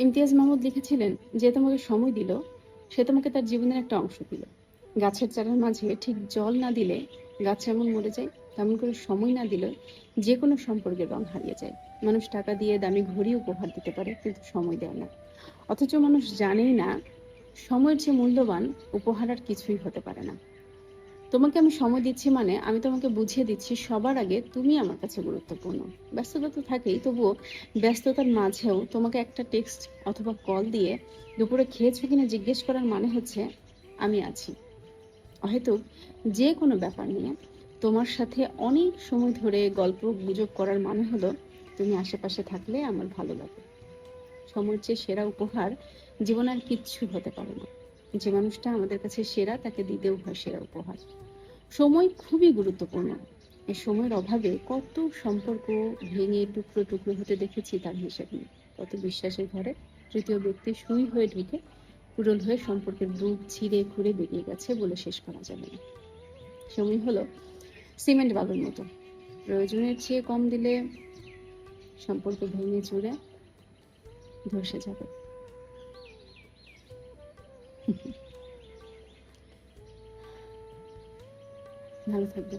ইমতিয়াজ মাহমুদ লিখেছিলেন, যে তোমাকে সময় দিল সে তোমাকে তার জীবনের একটা অংশ দিল। গাছের চারার মাঝে ঠিক জল না দিলে গাছ যেমন মরে যায়, তেমন করে সময় না দিলে যে কোনো সম্পর্কের রং হারিয়ে যায়। মানুষ টাকা দিয়ে দামি ঘড়ি উপহার দিতে পারে, কিন্তু সময় দেয় না। অথচ মানুষ জানেই না সময়ের যে মূল্যবান উপহার আর কিছুই হতে পারে না। তোমাকে আমি সময় দিচ্ছি মানে আমি তোমাকে বুঝিয়ে দিচ্ছি সবার আগে তুমি আমার কাছে গুরুত্বপূর্ণ। ব্যস্ততা তো থাকেই, তবুও ব্যস্ততার মাঝেও তোমাকে একটা টেক্সট অথবা কল দিয়ে দুপুরে খেয়েছো কিনা জিজ্ঞেস করার মানে হচ্ছে আমি আছি। হয়তো যে কোনো ব্যাপার নিয়ে তোমার সাথে অনেক সময় ধরে গল্প গুজব করার মানে হলো তুমি আশেপাশে থাকলে আমার ভালো লাগে। সময়ের চেয়ে সেরা উপহার জীবন আর কিচ্ছু হতে পারে না। যে মানুষটা আমাদের কাছে সেরা তাকে দিতেও হয় সেরা উপহার। সময় খুবই গুরুত্বপূর্ণ। এই সময়ের অভাবে কত সম্পর্ক ভেঙে টুকরো টুকরো হতে দেখেছি তার হিসেব নেই। কত বিশ্বাসের ঘরে তৃতীয় ব্যক্তি সুই হয়ে ঢুকে কুড়োল হয়ে সম্পর্কের বুক ছিঁড়ে খুঁড়ে বেরিয়ে গেছে বলে শেষ করা যাবে না। সময় হলো সিমেন্ট বালুর মতো, প্রয়োজনের চেয়ে কম দিলে সম্পর্ক ভেঙে চুরে ধসে যাবে। ভালো থাকবে।